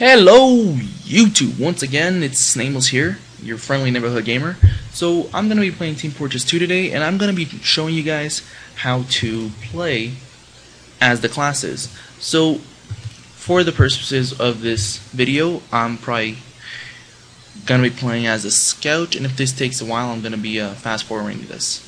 Hello YouTube! Once again, it's Nameless here, your friendly neighborhood gamer. So I'm going to be playing Team Fortress 2 today, and I'm going to be showing you guys how to play as the classes. So for the purposes of this video, I'm probably going to be playing as a scout, and if this takes a while, I'm going to be fast forwarding this.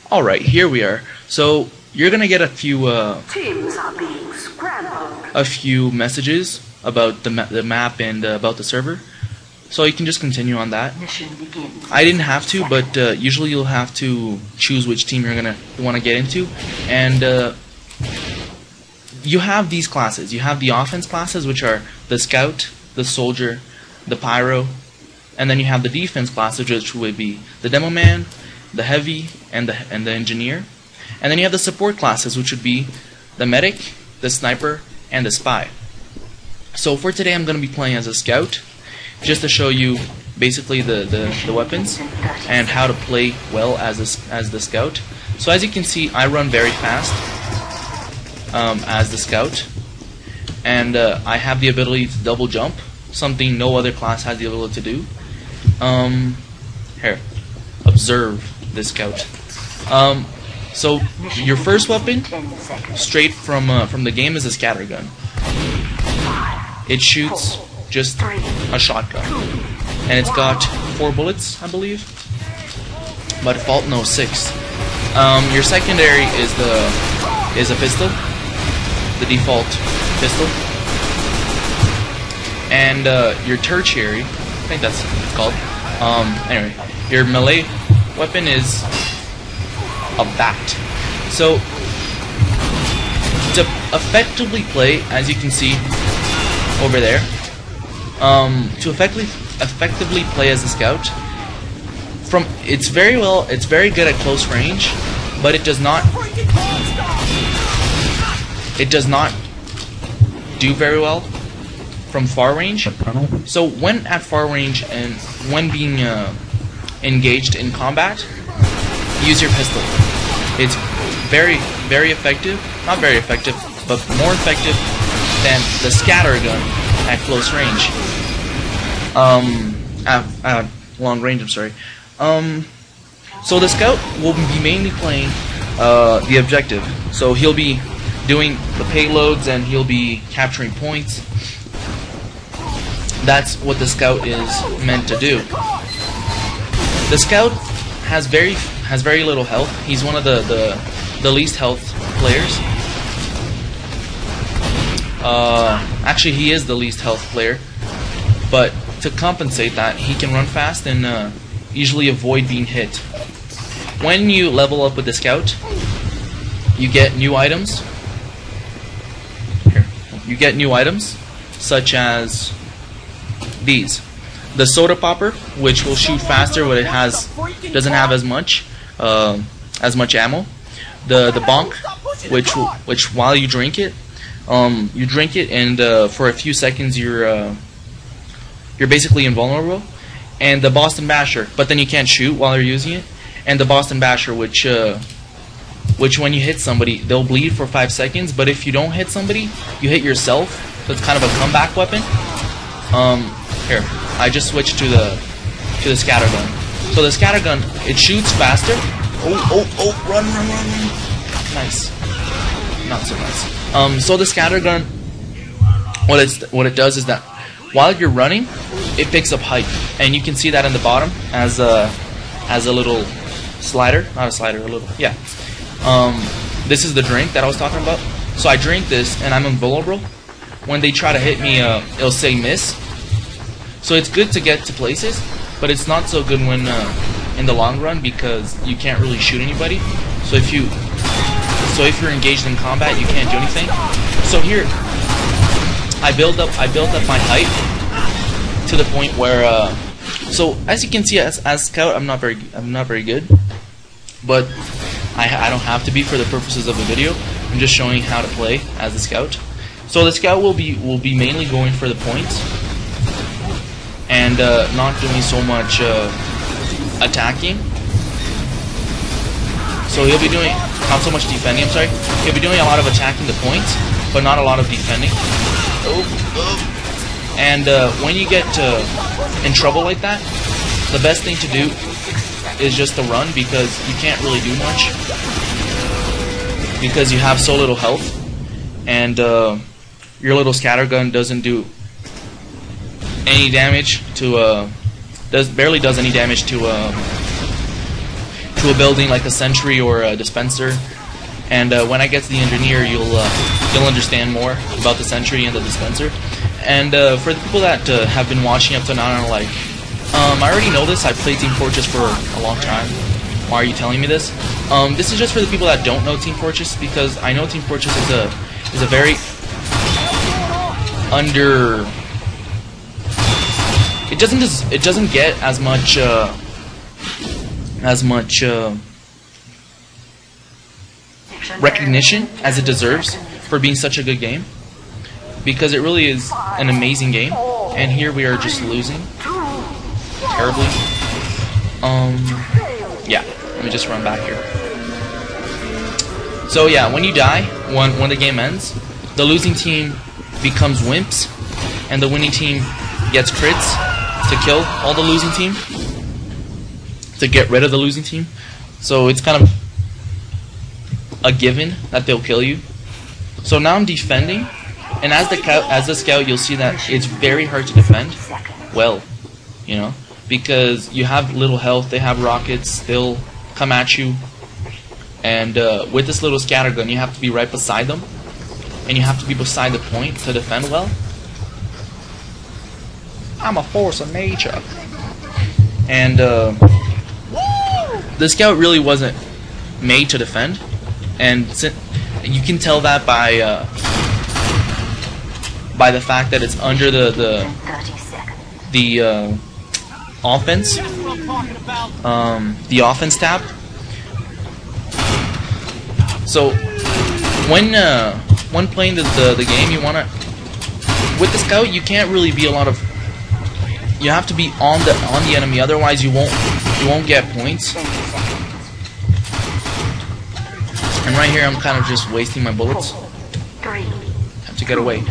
Alright, here we are. So you're going to get a few teams are being scrambled. A few messages about the map and about the server, so you can just continue on that. Mission begins. I didn't have to, but usually you'll have to choose which team you want to get into, and you have these classes. You have the offense classes, which are the scout, the soldier, the pyro, and then you have the defense classes, which would be the demo man, the heavy, and the engineer, and then you have the support classes, which would be the medic, the sniper, and the spy. So for today I'm going to be playing as a scout, just to show you basically the weapons and how to play well as the scout. So as you can see, I run very fast as the scout, and I have the ability to double jump, something no other class has the ability to do. Here, observe the scout. So your first weapon, straight from the game, is a scattergun. It shoots just a shotgun, and it's got 4 bullets, I believe. By default, no, 6. Your secondary is a pistol, the default pistol, and your tertiary, I think that's what it's called. Anyway, your melee weapon is a bat. So to effectively play, as you can see over there, to effectively play as a scout, it's very good at close range, but it does not do very well from far range. So when at far range and when being engaged in combat, use your pistol. It's very, very effective. Not very effective, but more effective than the scattergun at close range. At long range, I'm sorry. So the scout will be mainly playing the objective. So he'll be doing the payloads and he'll be capturing points. That's what the scout is meant to do. The scout has very little health. He's one of the least health players. Actually, he is the least health player, but to compensate that, he can run fast and usually avoid being hit. When you level up with the scout, you get new items. Here, you get new items such as these. The soda popper, which will shoot faster, but it doesn't have as much ammo. The bonk, which while you drink it, and for a few seconds you're basically invulnerable. And the Boston Basher, but then you can't shoot while you're using it. And the Boston Basher, which when you hit somebody, they'll bleed for 5 seconds, but if you don't hit somebody, you hit yourself. So it's kind of a comeback weapon. Here, I just switched to the scattergun. So the scattergun, it shoots faster. Oh, run. Nice. Not so nice. So the scattergun, what it does is that while you're running, it picks up height, and you can see that in the bottom as a little slider, not a slider, a little, yeah. This is the drink that I was talking about. So I drink this, and I'm invulnerable. When they try to hit me, it'll say miss. So it's good to get to places, but it's not so good when in the long run, because you can't really shoot anybody. So if you're engaged in combat, you can't do anything. So here, I built up my height to the point where so as you can see, as scout, I'm not very good, but I don't have to be for the purposes of the video. I'm just showing how to play as a scout. So the scout will be mainly going for the points and not doing so much attacking. So he'll be doing not so much defending. I'm sorry. You'll be doing a lot of attacking the points, but not a lot of defending. And when you get in trouble like that, the best thing to do is just to run, because you can't really do much because you have so little health, and your little scattergun doesn't do any damage to barely does any damage to a building like a sentry or a dispenser. And when I get to the engineer, you'll understand more about the sentry and the dispenser. And for the people that have been watching up to now and are like, I already know this, I've played Team Fortress for a long time, why are you telling me this? This is just for the people that don't know Team Fortress, because I know Team Fortress is a very it doesn't get as much recognition as it deserves for being such a good game, because it really is an amazing game, and here we are just losing terribly. Yeah, let me just run back here. So yeah, when you die, when the game ends, the losing team becomes wimps, and the winning team gets crits to kill all the losing team, to get rid of the losing team. So it's kind of a given that they'll kill you. So now I'm defending, and as the scout, you'll see that it's very hard to defend well, you know, because you have little health, they have rockets, they'll come at you, and with this little scattergun, you have to be right beside them, and you have to be beside the point to defend well. I'm a force of nature. And the scout really wasn't made to defend, and you can tell that by the fact that it's under the offense, the offense tab. So when playing the game, you wanna, with the scout, you can't really be you have to be on the enemy, otherwise you won't get points. And right here, I'm kind of just wasting my bullets. Have to get away.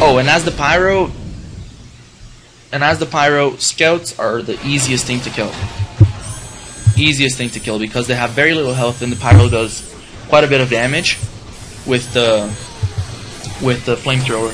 Oh, and as the Pyro, scouts are the easiest thing to kill. Easiest thing to kill, because they have very little health, and the Pyro does quite a bit of damage with the flamethrower.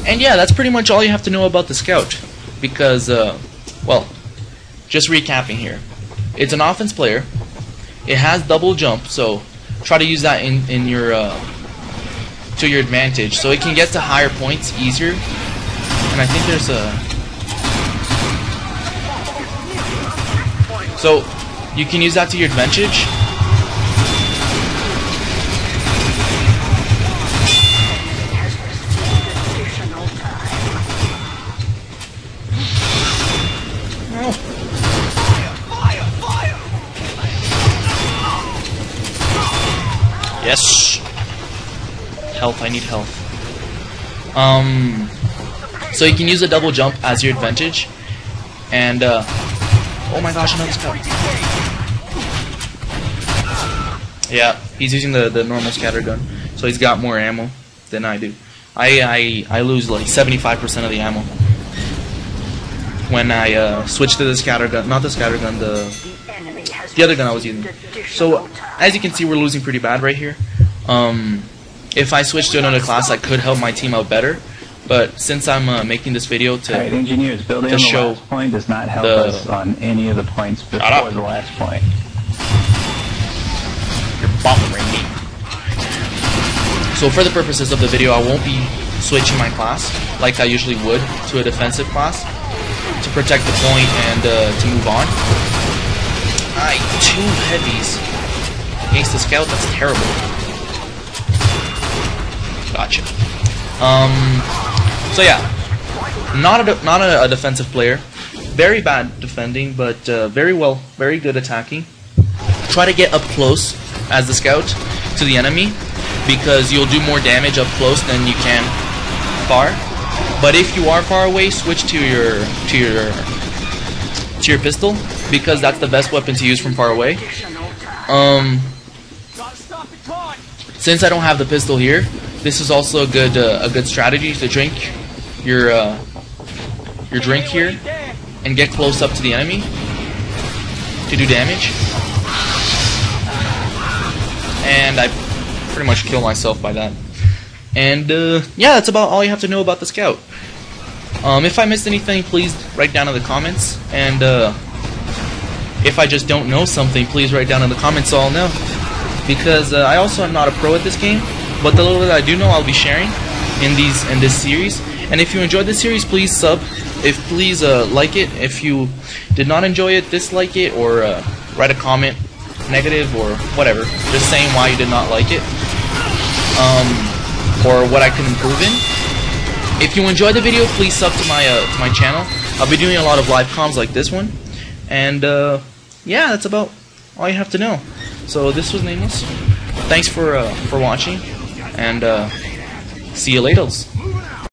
And yeah, that's pretty much all you have to know about the scout, because well, just recapping here, it's an offense player. It has double jump, so try to use that in your to your advantage, so it can get to higher points easier. And I think there's so you can use that to your advantage. Yes. Health, I need health. So you can use a double jump as your advantage, and oh my gosh, another scout. Yeah, he's using the normal scattergun, so he's got more ammo than I do. I lose like 75% of the ammo when I switch to the scattergun, not the scattergun, the other gun I was using. So as you can see, we're losing pretty bad right here. If I switch to another class, I could help my team out better. But since I'm making this video to engineers, building to on the show last point does not help us on any of the points before the last point. You're bothering me. So for the purposes of the video, I won't be switching my class like I usually would to a defensive class to protect the point and to move on. Aye, 2 heavies against the scout. That's terrible. Gotcha. So yeah, not a defensive player. Very bad defending, but very good attacking. Try to get up close as the scout to the enemy, because you'll do more damage up close than you can far. But if you are far away, switch to your pistol, because that's the best weapon to use from far away. Since I don't have the pistol here, this is also a good strategy to drink your drink here and get close up to the enemy to do damage. And I pretty much kill myself by that. And yeah, that's about all you have to know about the Scout. If I missed anything, please write down in the comments. And if I just don't know something, please write down in the comments so I'll know. Because I also am not a pro at this game, but the little that I do know, I'll be sharing in this series. And if you enjoyed this series, please sub. Please like it. If you did not enjoy it, dislike it, or write a comment, negative or whatever, just saying why you did not like it, or what I can improve in. If you enjoyed the video, please sub to my channel. I'll be doing a lot of live comms like this one, and yeah, that's about all you have to know. So this was Nameless. Thanks for watching, and see you later.